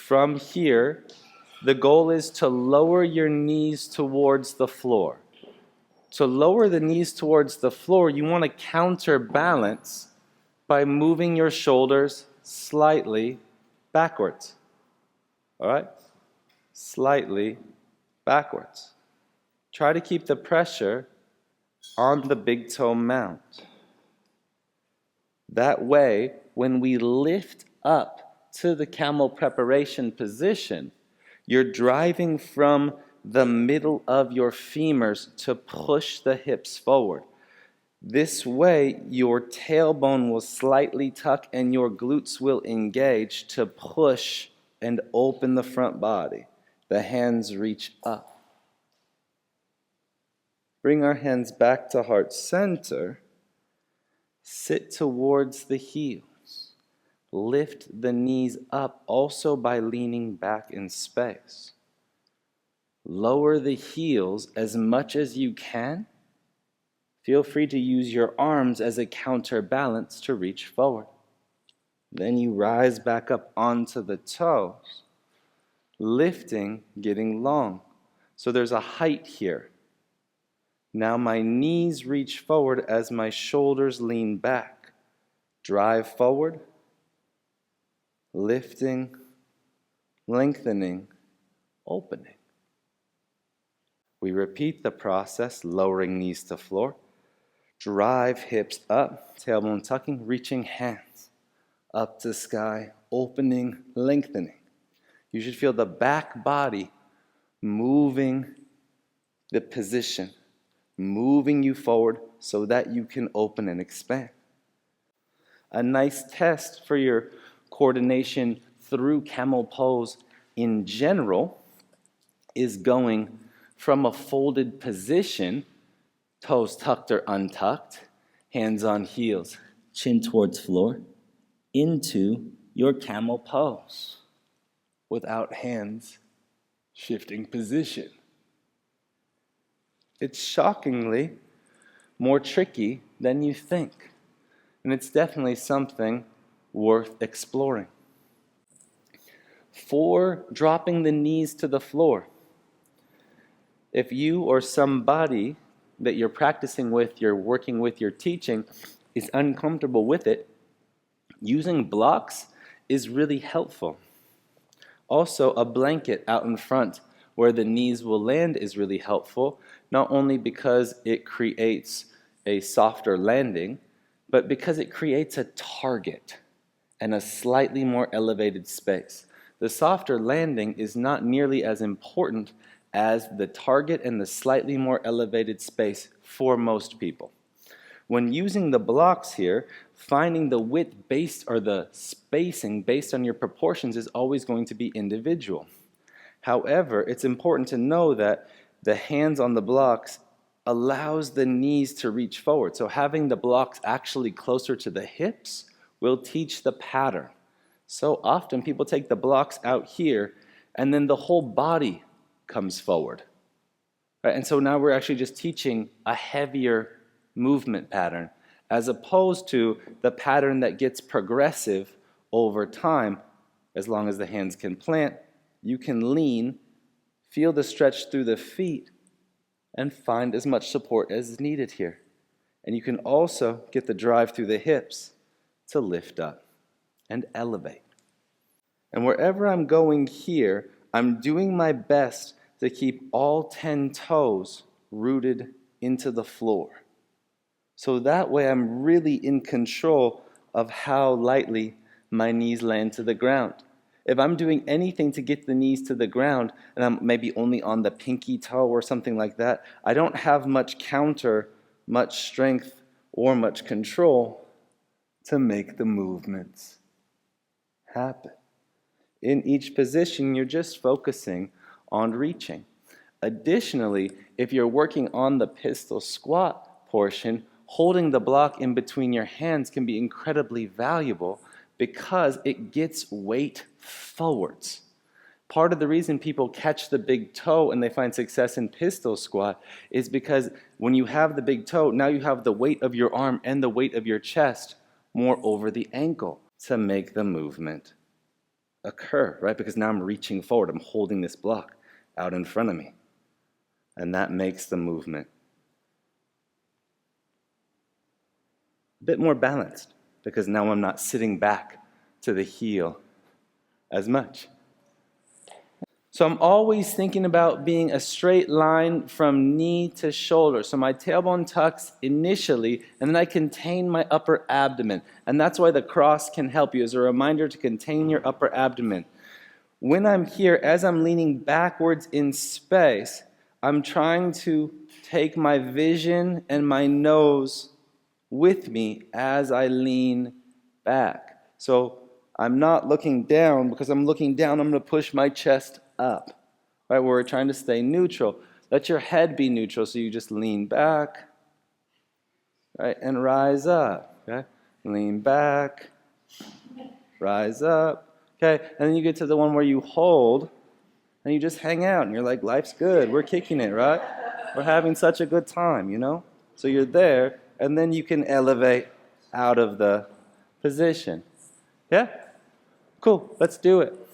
From here, the goal is to lower your knees towards the floor. To lower the knees towards the floor, you want to counterbalance by moving your shoulders slightly backwards. All right? Slightly backwards. Try to keep the pressure on the big toe mount. That way, when we lift up to the camel preparation position, you're driving from the middle of your femurs to push the hips forward. This way, your tailbone will slightly tuck and your glutes will engage to push and open the front body. The hands reach up. Bring our hands back to heart center. Sit towards the heels. Lift the knees up also by leaning back in space. Lower the heels as much as you can. Feel free to use your arms as a counterbalance to reach forward. Then you rise back up onto the toes. Lifting, getting long. So there's a height here. Now my knees reach forward as my shoulders lean back. Drive forward. Lifting, lengthening, opening. We repeat the process, lowering knees to floor. Drive hips up, tailbone tucking, reaching hands up to sky, opening, lengthening. You should feel the back body moving the position, moving you forward so that you can open and expand. A nice test for your coordination through camel pose in general is going from a folded position, toes tucked or untucked, hands on heels, chin towards floor, into your camel pose without hands shifting position. It's shockingly more tricky than you think, and it's definitely something worth exploring. For dropping the knees to the floor, if you or somebody that you're practicing with, you're working with, you're teaching, is uncomfortable with it, using blocks is really helpful. Also, a blanket out in front where the knees will land is really helpful, not only because it creates a softer landing, but because it creates a target and a slightly more elevated space. The softer landing is not nearly as important as the target and the slightly more elevated space for most people. When using the blocks here, finding the width based or the spacing based on your proportions is always going to be individual. However, it's important to know that the hands on the blocks allows the knees to reach forward. So having the blocks actually closer to the hips will teach the pattern. So often people take the blocks out here and then the whole body comes forward. Right? And so now we're actually just teaching a heavier movement pattern as opposed to the pattern that gets progressive over time. As long as the hands can plant, you can lean, feel the stretch through the feet, and find as much support as is needed here. And you can also get the drive through the hips to lift up and elevate. And wherever I'm going here, I'm doing my best to keep all 10 toes rooted into the floor. So that way I'm really in control of how lightly my knees land to the ground. If I'm doing anything to get the knees to the ground, and I'm maybe only on the pinky toe or something like that, I don't have much counter, much strength, or much control to make the movements happen. In each position, you're just focusing on reaching. Additionally, if you're working on the pistol squat portion, holding the block in between your hands can be incredibly valuable because it gets weight forwards. Part of the reason people catch the big toe and they find success in pistol squat is because when you have the big toe, now you have the weight of your arm and the weight of your chest more over the ankle to make the movement occur, right? Because now I'm reaching forward. I'm holding this block out in front of me. And that makes the movement a bit more balanced because now I'm not sitting back to the heel as much. So I'm always thinking about being a straight line from knee to shoulder. So my tailbone tucks initially, and then I contain my upper abdomen. And that's why the cross can help you as a reminder to contain your upper abdomen. When I'm here, as I'm leaning backwards in space, I'm trying to take my vision and my nose with me as I lean back. So I'm not looking down. Because I'm looking down, I'm going to push my chest up. Right, we're trying to stay neutral. Let your head be neutral, so you just lean back, right, and rise up. Okay, lean back, rise up. Okay, and then you get to the one where you hold, and you just hang out, and you're like, life's good. We're kicking it, right? We're having such a good time, you know? So you're there, and then you can elevate out of the position. Yeah? Cool, let's do it.